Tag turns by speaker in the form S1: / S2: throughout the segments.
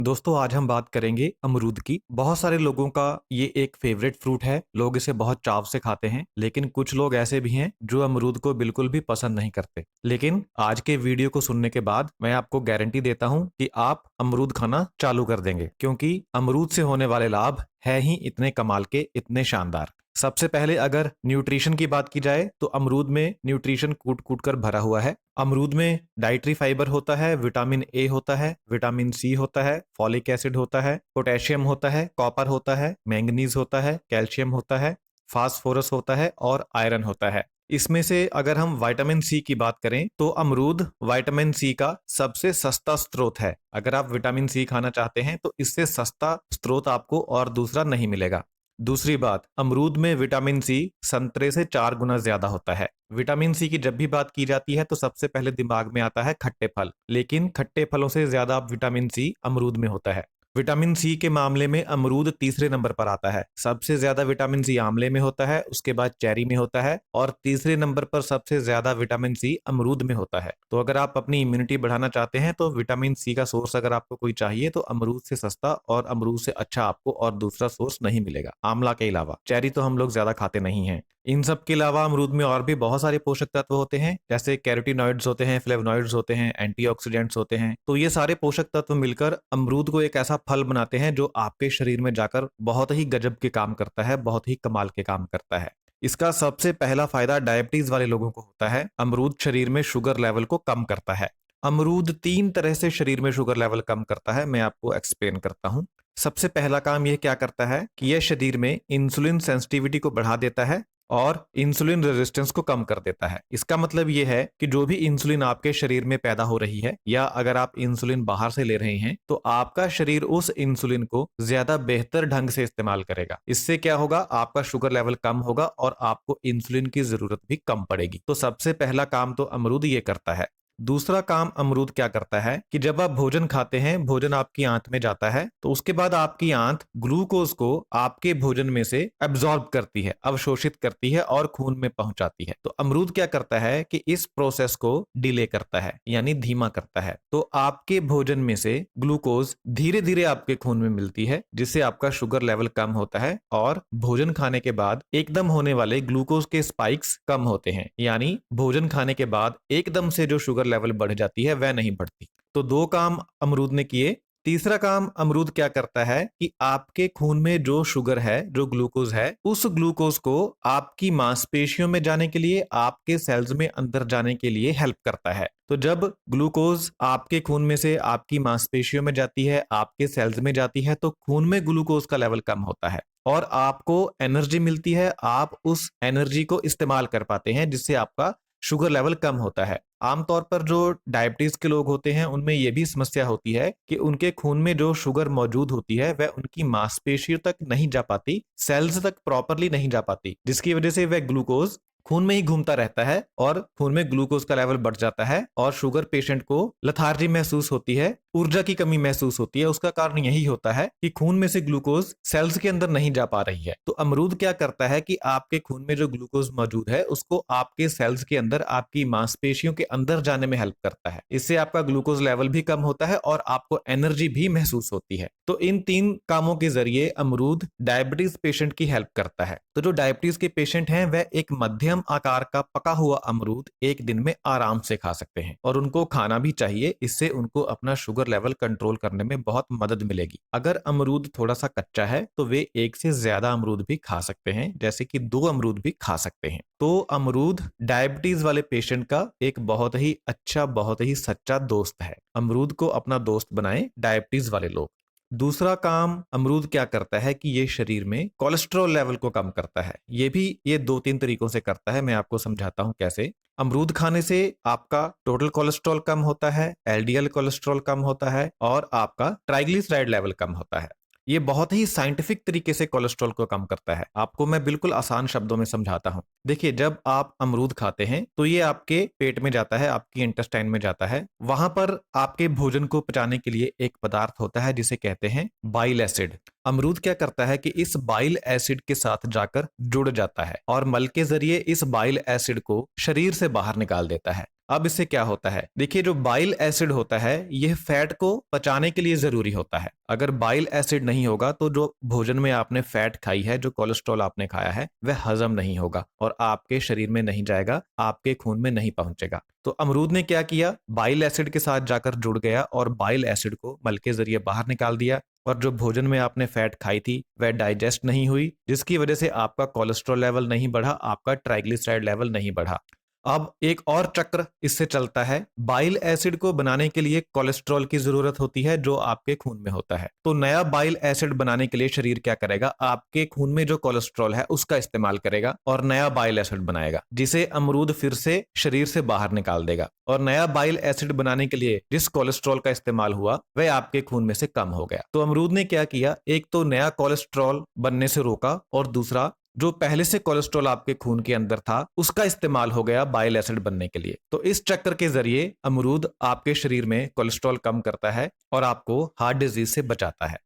S1: दोस्तों आज हम बात करेंगे अमरूद की। बहुत सारे लोगों का ये एक फेवरेट फ्रूट है। लोग इसे बहुत चाव से खाते हैं, लेकिन कुछ लोग ऐसे भी हैं जो अमरूद को बिल्कुल भी पसंद नहीं करते। लेकिन आज के वीडियो को सुनने के बाद मैं आपको गारंटी देता हूं कि आप अमरूद खाना चालू कर देंगे, क्योंकि अमरूद से होने वाले लाभ है ही इतने कमाल के, इतने शानदार। सबसे पहले अगर न्यूट्रिशन की बात की जाए तो अमरूद में न्यूट्रिशन कूट कूट कर भरा हुआ है। अमरूद में डाइटरी फाइबर होता है, विटामिन ए होता है, विटामिन सी होता है, फॉलिक एसिड होता है, पोटेशियम होता है, कॉपर होता है, मैंगनीज होता है, कैल्शियम होता है, फास्फोरस होता है और आयरन होता है। इसमें से अगर हम विटामिन सी की बात करें तो अमरूद विटामिन सी का सबसे सस्ता स्रोत है। अगर आप विटामिन सी खाना चाहते हैं तो इससे सस्ता स्रोत आपको और दूसरा नहीं मिलेगा। दूसरी बात, अमरूद में विटामिन सी संतरे से 4 गुना ज्यादा होता है। विटामिन सी की जब भी बात की जाती है तो सबसे पहले दिमाग में आता है खट्टे फल, लेकिन खट्टे फलों से ज्यादा विटामिन सी अमरूद में होता है। विटामिन सी के मामले में अमरूद तीसरे नंबर पर आता है। सबसे ज्यादा विटामिन सी आंवले में होता है, उसके बाद चेरी में होता है और तीसरे नंबर पर सबसे ज्यादा विटामिन सी अमरूद में होता है। तो अगर आप अपनी इम्यूनिटी बढ़ाना चाहते हैं तो विटामिन सी का सोर्स अगर आपको कोई चाहिए तो अमरूद से सस्ता और अमरूद से अच्छा आपको और दूसरा सोर्स नहीं मिलेगा, आंवला के अलावा। चेरी तो हम लोग ज्यादा खाते नहीं हैं। इन सब के अलावा अमरूद में और भी बहुत सारे पोषक तत्व होते हैं, जैसे कैरोटीनॉइड्स होते हैं, फ्लेवोनॉइड्स होते हैं, एंटीऑक्सीडेंट्स होते हैं। तो ये सारे पोषक तत्व मिलकर अमरूद को एक ऐसा फल बनाते हैं जो आपके शरीर में जाकर बहुत ही गजब के काम करता है, बहुत ही कमाल के काम करता है। इसका सबसे पहला फायदा डायबिटीज वाले लोगों को होता है। अमरूद शरीर में शुगर लेवल को कम करता है। अमरूद 3 तरह से शरीर में शुगर लेवल कम करता है, मैं आपको एक्सप्लेन करता हूं। सबसे पहला काम यह क्या करता है कि यह शरीर में इंसुलिन सेंसिटिविटी को बढ़ा देता है और इंसुलिन रेजिस्टेंस को कम कर देता है। इसका मतलब यह है कि जो भी इंसुलिन आपके शरीर में पैदा हो रही है, या अगर आप इंसुलिन बाहर से ले रहे हैं, तो आपका शरीर उस इंसुलिन को ज्यादा बेहतर ढंग से इस्तेमाल करेगा। इससे क्या होगा, आपका शुगर लेवल कम होगा और आपको इंसुलिन की जरूरत भी कम पड़ेगी। तो सबसे पहला काम तो अमरूद ये करता है। दूसरा काम अमरूद क्या करता है कि जब आप भोजन खाते हैं, भोजन आपकी आंत में जाता है, तो उसके बाद आपकी आंत ग्लूकोज को आपके भोजन में से एब्जॉर्ब करती है, अवशोषित करती है और खून में पहुंचाती है। तो अमरूद क्या करता है कि इस प्रोसेस को डिले करता है, यानी धीमा करता है। तो आपके भोजन में से ग्लूकोज धीरे धीरे आपके खून में मिलती है, जिससे आपका शुगर लेवल कम होता है और भोजन खाने के बाद एकदम होने वाले ग्लूकोज के स्पाइक्स कम होते हैं। यानी भोजन खाने के बाद एकदम से जो शुगर लेवल बढ़ जाती है वह नहीं बढ़ती। तो 2 काम अमरूद ने किए। तीसरा काम अमरूद क्या करता है कि आपके खून में जो शुगर है, जो ग्लूकोज है, उस ग्लूकोज को आपकी मांसपेशियों में जाने के लिए, आपके सेल्स में अंदर जाने के लिए हेल्प करता है। तो जब ग्लूकोज आपके खून में से आपकी मांसपेशियों में जाती है, आपके सेल्स में जाती है, तो खून में ग्लूकोज का लेवल कम होता है और आपको एनर्जी मिलती है। आप उस एनर्जी को इस्तेमाल कर पाते हैं, जिससे आपका शुगर लेवल कम होता है। आमतौर पर जो डायबिटीज के लोग होते हैं उनमें यह भी समस्या होती है कि उनके खून में जो शुगर मौजूद होती है वह उनकी मांसपेशियों तक नहीं जा पाती, सेल्स तक प्रॉपरली नहीं जा पाती, जिसकी वजह से वह ग्लूकोज खून में ही घूमता रहता है और खून में ग्लूकोज का लेवल बढ़ जाता है और शुगर पेशेंट को लथार्जी महसूस होती है, ऊर्जा की कमी महसूस होती है। उसका कारण यही होता है कि खून में से ग्लूकोज सेल्स के अंदर नहीं जा पा रही है। तो अमरूद क्या करता है कि आपके खून में जो ग्लूकोज मौजूद है उसको आपके सेल्स के अंदर, आपकी मांसपेशियों के अंदर जाने में हेल्प करता है। इससे आपका ग्लूकोज लेवल भी कम होता है और आपको एनर्जी भी महसूस होती है। तो इन 3 कामों के जरिए अमरूद डायबिटीज पेशेंट की हेल्प करता है। तो जो डायबिटीज के पेशेंट हैं वह एक मध्यम आकार का पका हुआ अमरूद एक दिन में आराम से खा सकते हैं और उनको खाना भी चाहिए। इससे उनको अपना शुगर लेवल कंट्रोल करने में बहुत मदद मिलेगी। अगर अमरूद थोड़ा सा कच्चा है तो वे 1 से ज्यादा अमरूद भी खा सकते हैं, जैसे कि 2 अमरूद भी खा सकते हैं। तो अमरूद डायबिटीज वाले पेशेंट का एक बहुत ही अच्छा, बहुत ही सच्चा दोस्त है। अमरूद को अपना दोस्त बनाएं डायबिटीज वाले लोग। दूसरा काम अमरूद क्या करता है कि ये शरीर में कोलेस्ट्रॉल लेवल को कम करता है। ये 2-3 तरीकों से करता है, मैं आपको समझाता हूं कैसे। अमरूद खाने से आपका टोटल कोलेस्ट्रॉल कम होता है, एलडीएल कोलेस्ट्रॉल कम होता है और आपका ट्राइग्लिसराइड लेवल कम होता है। ये बहुत ही साइंटिफिक तरीके से कोलेस्ट्रॉल को कम करता है। आपको मैं बिल्कुल आसान शब्दों में समझाता हूं। देखिए, जब आप अमरूद खाते हैं तो ये आपके पेट में जाता है, आपकी इंटेस्टाइन में जाता है। वहां पर आपके भोजन को पचाने के लिए एक पदार्थ होता है जिसे कहते हैं बाइल एसिड। अमरूद क्या करता है कि इस बाइल एसिड के साथ जाकर जुड़ जाता है और मल के जरिए इस बाइल एसिड को शरीर से बाहर निकाल देता है। अब इससे क्या होता है, देखिए जो बाइल एसिड होता है यह फैट को पचाने के लिए जरूरी होता है। अगर बाइल एसिड नहीं होगा तो जो भोजन में आपने फैट खाई है, जो कोलेस्ट्रॉल आपने खाया है, वह हजम नहीं होगा और आपके शरीर में नहीं जाएगा, आपके खून में नहीं पहुंचेगा। तो अमरूद ने क्या किया, बाइल एसिड के साथ जाकर जुड़ गया और बाइल एसिड को मल के जरिए बाहर निकाल दिया और जो भोजन में आपने फैट खाई थी वह डाइजेस्ट नहीं हुई, जिसकी वजह से आपका कोलेस्ट्रॉल लेवल नहीं बढ़ा, आपका ट्राइग्लिसराइड लेवल नहीं बढ़ा। अब एक और चक्र इससे चलता है। बाइल एसिड को बनाने के लिए कोलेस्ट्रॉल की जरूरत होती है जो आपके खून में होता है। तो नया बाइल एसिड बनाने के लिए शरीर क्या करेगा, आपके खून में जो कोलेस्ट्रॉल है उसका इस्तेमाल करेगा और नया बाइल एसिड बनाएगा, जिसे अमरूद फिर से शरीर से बाहर निकाल देगा। और नया बाइल एसिड बनाने के लिए जिस कोलेस्ट्रॉल का इस्तेमाल हुआ वह आपके खून में से कम हो गया। तो अमरूद ने क्या किया, एक तो नया कोलेस्ट्रॉल बनने से रोका और दूसरा जो पहले से कोलेस्ट्रॉल आपके खून के अंदर था उसका इस्तेमाल हो गया बाइल एसिड बनने के लिए। तो इस चक्कर के जरिए अमरूद आपके शरीर में कोलेस्ट्रॉल कम करता है और आपको हार्ट डिजीज से बचाता है।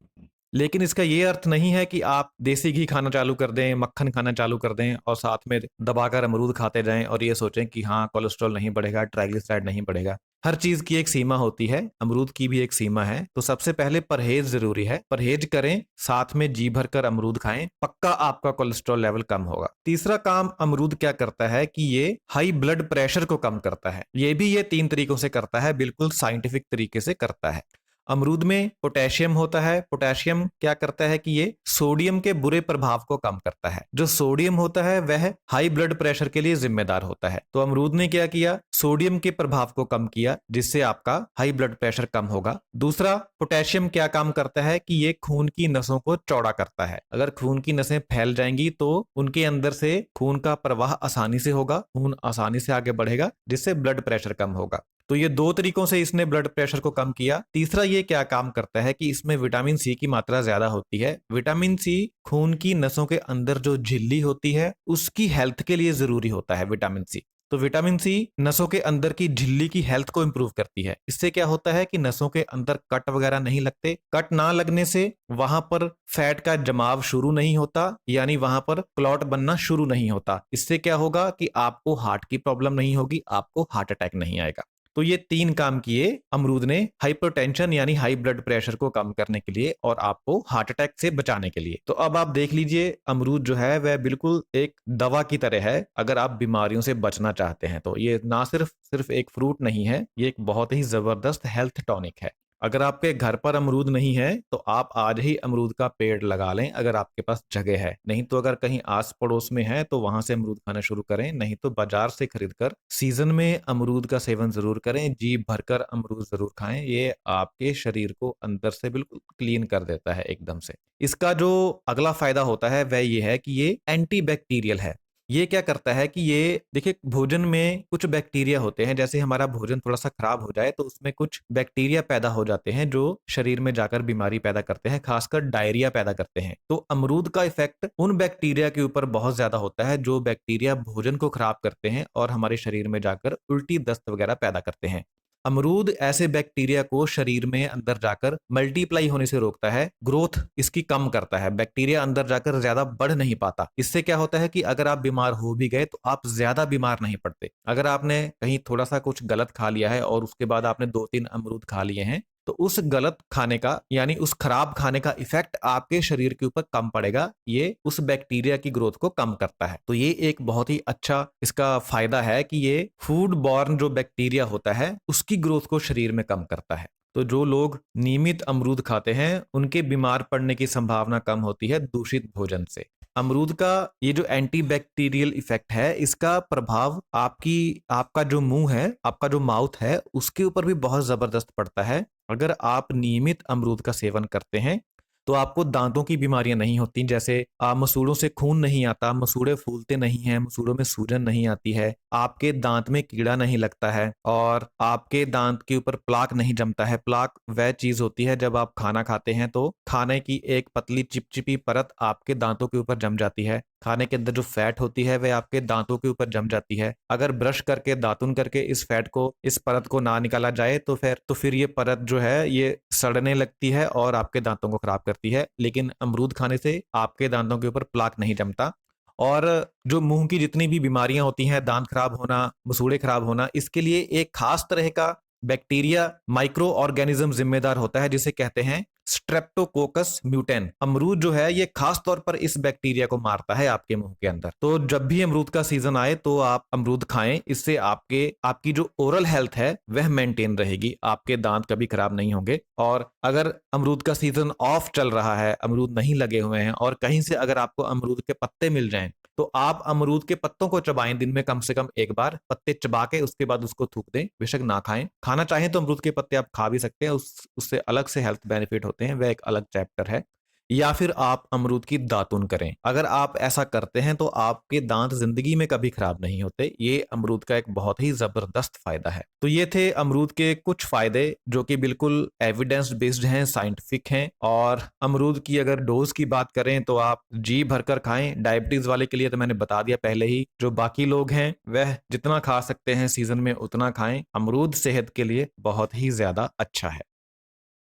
S1: लेकिन इसका ये अर्थ नहीं है कि आप देसी घी खाना चालू कर दें, मक्खन खाना चालू कर दें और साथ में दबाकर अमरूद खाते जाएं और ये सोचें कि हाँ कोलेस्ट्रॉल नहीं बढ़ेगा, ट्राइग्लिसराइड नहीं बढ़ेगा। हर चीज की एक सीमा होती है, अमरूद की भी एक सीमा है। तो सबसे पहले परहेज जरूरी है, परहेज करें, साथ में जी भर कर अमरूद खाएं, पक्का आपका कोलेस्ट्रॉल लेवल कम होगा। तीसरा काम अमरूद क्या करता है कि ये हाई ब्लड प्रेशर को कम करता है। ये भी ये 3 तरीकों से करता है, बिल्कुल साइंटिफिक तरीके से करता है। अमरूद में पोटेशियम होता है। पोटेशियम क्या करता है कि ये सोडियम के बुरे प्रभाव को कम करता है। जो सोडियम होता है वह हाई ब्लड प्रेशर के लिए जिम्मेदार होता है। तो अमरूद ने क्या किया, सोडियम के प्रभाव को कम किया, जिससे आपका हाई ब्लड प्रेशर कम होगा। दूसरा, पोटेशियम क्या काम करता है कि ये खून की नसों को चौड़ा करता है। अगर खून की नसें फैल जाएंगी तो उनके अंदर से खून का प्रवाह आसानी से होगा, खून आसानी से आगे बढ़ेगा, जिससे ब्लड प्रेशर कम होगा। तो ये 2 तरीकों से इसने ब्लड प्रेशर को कम किया। तीसरा ये क्या काम करता है कि इसमें विटामिन सी की मात्रा ज्यादा होती है। विटामिन सी खून की नसों के अंदर जो झिल्ली होती है उसकी हेल्थ के लिए जरूरी होता है विटामिन सी। तो विटामिन सी नसों के अंदर की झिल्ली की हेल्थ को इंप्रूव करती है। इससे क्या होता है कि नसों के अंदर कट वगैरह नहीं लगते। कट ना लगने से वहां पर फैट का जमाव शुरू नहीं होता, यानी वहां पर क्लॉट बनना शुरू नहीं होता। इससे क्या होगा कि आपको हार्ट की प्रॉब्लम नहीं होगी, आपको हार्ट अटैक नहीं आएगा। तो ये 3 काम किए अमरूद ने हाइपरटेंशन यानी हाई ब्लड प्रेशर को कम करने के लिए और आपको हार्ट अटैक से बचाने के लिए। तो अब आप देख लीजिए अमरूद जो है वह बिल्कुल एक दवा की तरह है। अगर आप बीमारियों से बचना चाहते हैं तो ये ना सिर्फ एक फ्रूट नहीं है, ये एक बहुत ही जबरदस्त हेल्थ टॉनिक है। अगर आपके घर पर अमरूद नहीं है तो आप आज ही अमरूद का पेड़ लगा लें अगर आपके पास जगह है। नहीं तो अगर कहीं आस पड़ोस में है तो वहां से अमरूद खाना शुरू करें, नहीं तो बाजार से खरीद कर सीजन में अमरूद का सेवन जरूर करें। जी भरकर अमरूद जरूर खाएं, ये आपके शरीर को अंदर से बिल्कुल क्लीन कर देता है एकदम से। इसका जो अगला फायदा होता है वह ये है कि ये एंटी बैक्टीरियल है। ये क्या करता है कि ये देखिए भोजन में कुछ बैक्टीरिया होते हैं, जैसे हमारा भोजन थोड़ा सा खराब हो जाए तो उसमें कुछ बैक्टीरिया पैदा हो जाते हैं जो शरीर में जाकर बीमारी पैदा करते हैं, खासकर डायरिया पैदा करते हैं। तो अमरूद का इफेक्ट उन बैक्टीरिया के ऊपर बहुत ज्यादा होता है जो बैक्टीरिया भोजन को खराब करते हैं और हमारे शरीर में जाकर उल्टी दस्त वगैरह पैदा करते हैं। अमरूद ऐसे बैक्टीरिया को शरीर में अंदर जाकर मल्टीप्लाई होने से रोकता है, ग्रोथ इसकी कम करता है। बैक्टीरिया अंदर जाकर ज्यादा बढ़ नहीं पाता। इससे क्या होता है कि अगर आप बीमार हो भी गए तो आप ज्यादा बीमार नहीं पड़ते। अगर आपने कहीं थोड़ा सा कुछ गलत खा लिया है और उसके बाद आपने 2-3 अमरूद खा लिए हैं तो उस गलत खाने का यानी उस खराब खाने का इफेक्ट आपके शरीर के ऊपर कम पड़ेगा। ये उस बैक्टीरिया की ग्रोथ को कम करता है। तो ये एक बहुत ही अच्छा इसका फायदा है कि ये फूड बॉर्न जो बैक्टीरिया होता है उसकी ग्रोथ को शरीर में कम करता है। तो जो लोग नियमित अमरूद खाते हैं उनके बीमार पड़ने की संभावना कम होती है दूषित भोजन से। अमरूद का ये जो एंटी बैक्टीरियल इफेक्ट है इसका प्रभाव आपका जो मुंह है, आपका जो माउथ है उसके ऊपर भी बहुत जबरदस्त पड़ता है। अगर आप नियमित अमरूद का सेवन करते हैं तो आपको दांतों की बीमारियां नहीं होती, जैसे मसूड़ों से खून नहीं आता, मसूड़े फूलते नहीं हैं, मसूड़ों में सूजन नहीं आती है, आपके दांत में कीड़ा नहीं लगता है और आपके दांत के ऊपर प्लाक नहीं जमता है। प्लाक वह चीज होती है जब आप खाना खाते हैं तो खाने की एक पतली चिपचिपी परत आपके दांतों के ऊपर जम जाती है। खाने के अंदर जो फैट होती है वह आपके दांतों के ऊपर जम जाती है। अगर ब्रश करके दातुन करके इस फैट को, इस परत को ना निकाला जाए तो फिर ये परत जो है ये सड़ने लगती है और आपके दांतों को खराब कर करती है, लेकिन अमरूद खाने से आपके दांतों के ऊपर प्लाक नहीं जमता। और जो मुंह की जितनी भी बीमारियां होती हैं, दांत खराब होना, मसूड़े खराब होना, इसके लिए एक खास तरह का बैक्टीरिया, माइक्रो ऑर्गेनिज्म जिम्मेदार होता है, जिसे कहते हैं स्ट्रेप्टोकोकस म्यूटेन। अमरूद जो है ये खास तौर पर इस बैक्टीरिया को मारता है आपके मुंह के अंदर। तो जब भी अमरूद का सीजन आए तो आप अमरूद खाएं, इससे आपकी जो ओरल हेल्थ है वह मेंटेन रहेगी, आपके दांत कभी खराब नहीं होंगे। और अगर अमरूद का सीजन ऑफ चल रहा है, अमरूद नहीं लगे हुए हैं, और कहीं से अगर आपको अमरूद के पत्ते मिल जाएं, तो आप अमरूद के पत्तों को चबाएं, दिन में कम से कम एक बार पत्ते चबा के उसके बाद उसको थूक दें। बेशक ना खाएं, खाना चाहें तो अमरूद के पत्ते आप खा भी सकते हैं, उससे अलग से हेल्थ बेनिफिट होते हैं, वह एक अलग चैप्टर है। या फिर आप अमरूद की दातुन करें। अगर आप ऐसा करते हैं तो आपके दांत जिंदगी में कभी खराब नहीं होते। ये अमरूद का एक बहुत ही जबरदस्त फायदा है। तो ये थे अमरूद के कुछ फायदे जो कि बिल्कुल एविडेंस बेस्ड हैं, साइंटिफिक हैं। और अमरूद की अगर डोज की बात करें तो आप जी भरकर खाएं। डायबिटीज वाले के लिए तो मैंने बता दिया पहले ही, जो बाकी लोग हैं वह जितना खा सकते हैं सीजन में उतना खाएं। अमरूद सेहत के लिए बहुत ही ज्यादा अच्छा है।